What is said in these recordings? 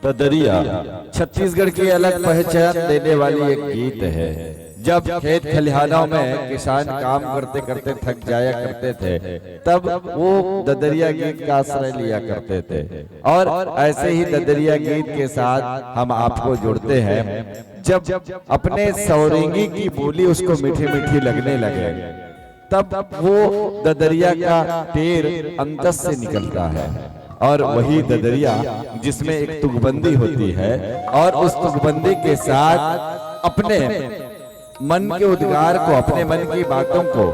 ददरिया छत्तीसगढ़ की अलग पहचान देने वाली एक गीत है। जब खेत खलिहानों में किसान काम करते करते थक जाया करते थे, तब वो ददरिया गीत का आश्रय लिया करते थे। और ऐसे ही ददरिया गीत के साथ हम आपको जुड़ते हैं। जब अपने सौरेंगी की बोली उसको मीठी मीठी लगने लगे, तब वो ददरिया का टेर अंतस से निकलता है। और वही ददरिया जिसमें एक तुकबंदी होती है, और उस तुकबंदी के साथ अपने मन के उद्गार को, अपने मन की बातों को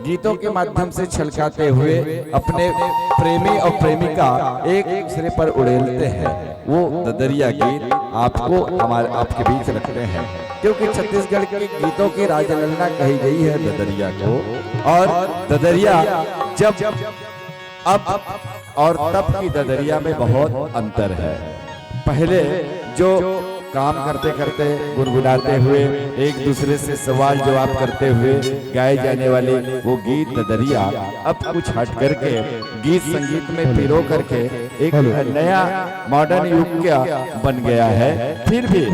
गीतों के माध्यम से छलकाते हुए अपने प्रेमी और प्रेमिका एक दूसरे पर उड़ेलते हैं। वो ददरिया गीत आपको आपके बीच रखते हैं, क्योंकि छत्तीसगढ़ के गीतों की राजललना कही गई है ददरिया को। और ददरिया जब अब और तब की ददरिया में बहुत अंतर है। पहले जो काम करते करते गुनगुनाते हुए एक दूसरे से सवाल जवाब करते हुए गाए जाने वाले वो गीत ददरिया अब कुछ हट करके गीत संगीत में पिरो करके एक नया मॉडर्न युग का बन गया है। फिर भी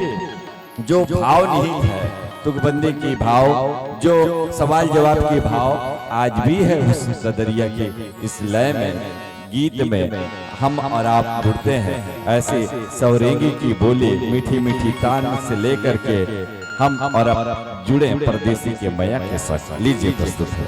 जो भाव निहित है, तुकबंदी की भाव, जो सवाल जवाब की भाव आज भी है उस ददरिया की इस लय में, गीत में हम और आप जुड़ते हैं। ऐसे सौरेंगी की बोली मीठी मीठी तान से लेकर के हम और आप जुड़े परदेसी के मैया के साथ। लीजिए प्रस्तुत है।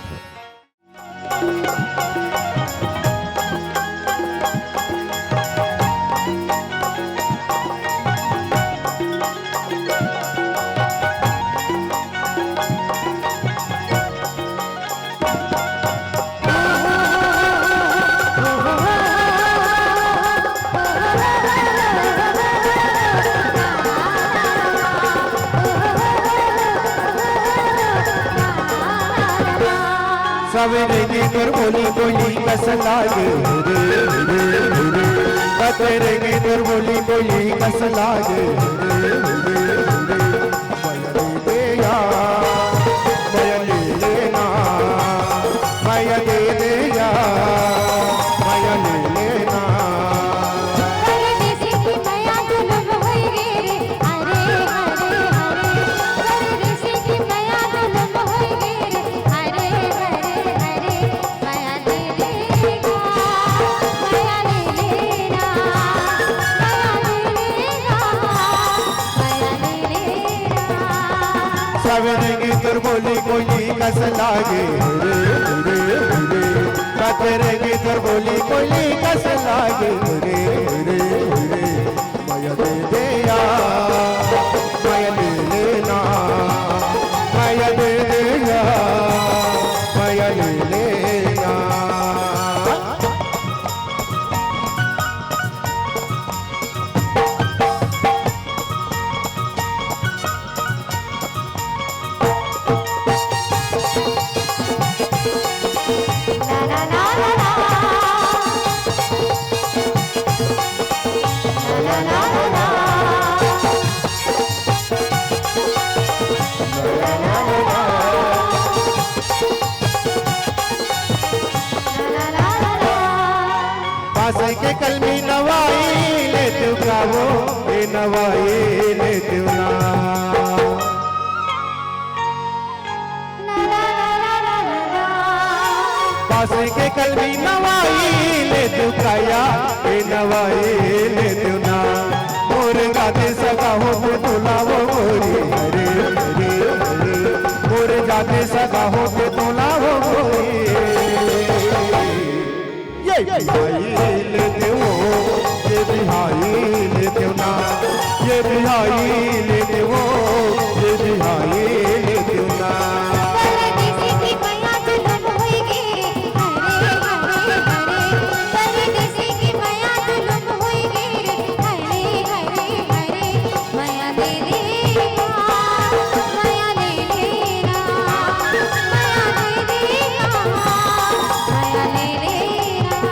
सवेरे तोर बोली बोली कस लागे रे रे रे, बतेरे तोर बोली बोली कस लागे रे रे रे। माया दे या माया ले लेना, माया दे दे या माया ले लेना। परदेसी की माया दुल्हन होई रे, अरे अरे अरे। परदेसी की माया दुल्हन होई रे, अरे अरे। माया दे देगा, माया ले लेना, माया ले लेना, माया ले लेना। सवेरे तोर बोली कोई कस लागे रे रे रे, बतेरे तोर बोली कोई कस लागे रे रे रे। माया दे दे या माया ले लेना, माया दे दे या माया ले लेना। ला ला ला ला ला ला ला ला। पास के कलमी नवाई ले तू गावो, ए नवाई ले तू ना। पास के कलमी नवाई ले तू काया, ए नवाई ले तू ना। मोर गाते सगा हो तो तुलावो मोरी हरे हरे हरे, मोर गाते सगा हो तो तुलावो मोरी। ये बिहाई लेते हो, ये बिहाई लेते हो ना, ये बिहाई लेते हो, ये बिहाई लेते हो ना। परदेसी की माया दुल्हन होई रे, अरे अरे अरे। परदेसी की माया दुल्हन होई रे, अरे अरे अरे। माया दे देगा, माया ले लेना, माया दे देगा, माया ले लेना।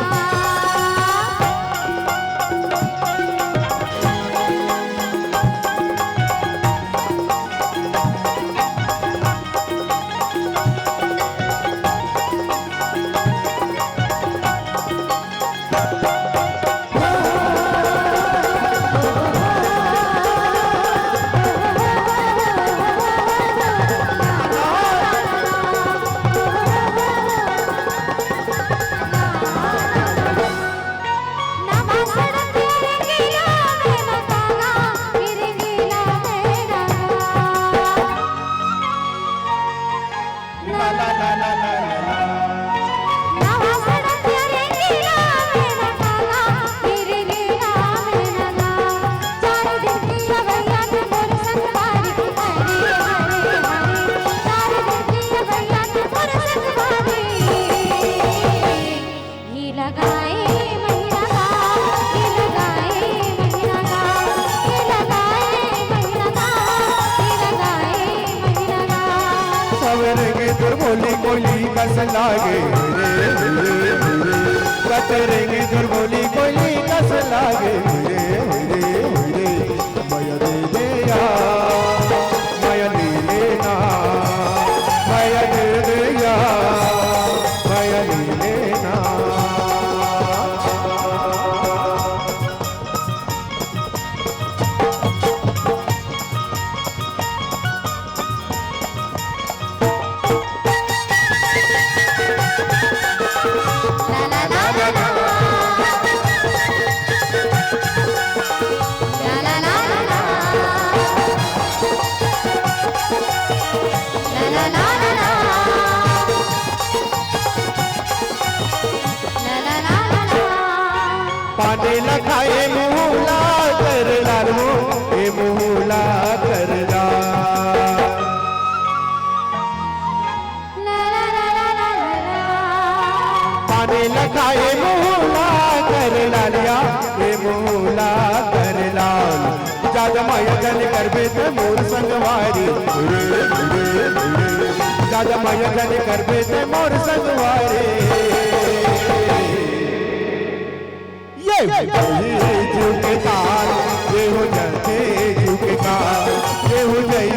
ला ला ला ला ला नवा सड़क रेंगीला मेरा काला तेरे लीला मेरा ला चार दिन की अवैया ने मोर संगवारी हरे हरे हरे चार दिन की अवैया ने मोर संगवारी ये लगाए महिना का ये लगाए महिना का ये लगाए महिना का ये लगाए महिना का सवरेंगे तोर बोली कोली कस लागे रे रे रे कतरेंगे तोर बोली कोली कस लागे रे रे रे माया दे दे या माया ले लेना माया दे दे या माया ले लेना ला ला ला ला ला ला ला ला ला ला ला ला ला ला पाने लखाए मुहला कर लालो ए मुहला कर ला पाने लखाए मुहला कर लालिया ए मुहला कर लाल ज्यादा माया जन करबे ते मोर संगवारी ज्यादा माया जन करबे ते मोर संगवारी ये जीव के काल ये हो जलते जीव के काल ये हो जई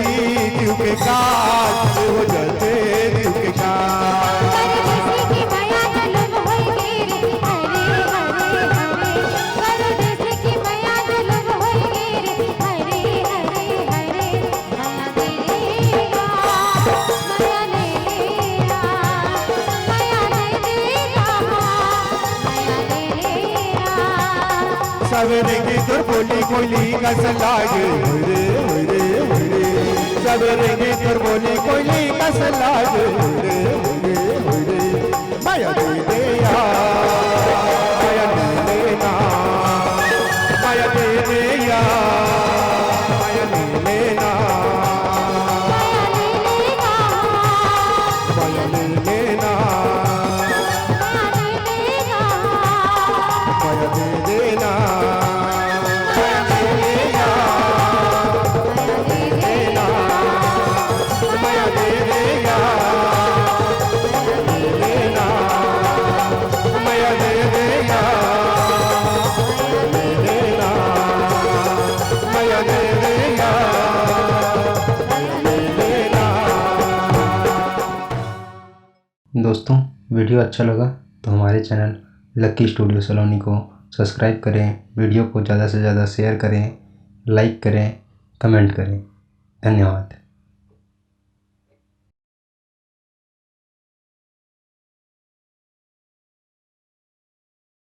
जीव के काल ये हो जलते जीव के काल परदेसी की माया जुलम होई गेरे हरे हरे हरे परदेसी की माया जुलम होई गेरे हरे हरे हरे माया दे देगा माया ले लेगा माया दे देगा माया ले लेगा सवेरे की तोर बोली कोली कस लागे रे रे रे सवेरे की तोर बोली कोली कस लागे रे रे रे माया दे दे या माया ले लेना माया दे दे या माया ले लेना माया ले लेगा माया ले लेना माया ले लेगा माया दे देना माया ले लेना माया दे देगा माया दे देगा माया दे देगा दोस्तों वीडियो अच्छा लगा तो हमारे चैनल लकी स्टूडियो सलोनी को सब्सक्राइब करें, वीडियो को ज़्यादा से ज़्यादा शेयर करें, लाइक करें, कमेंट करें। धन्यवाद।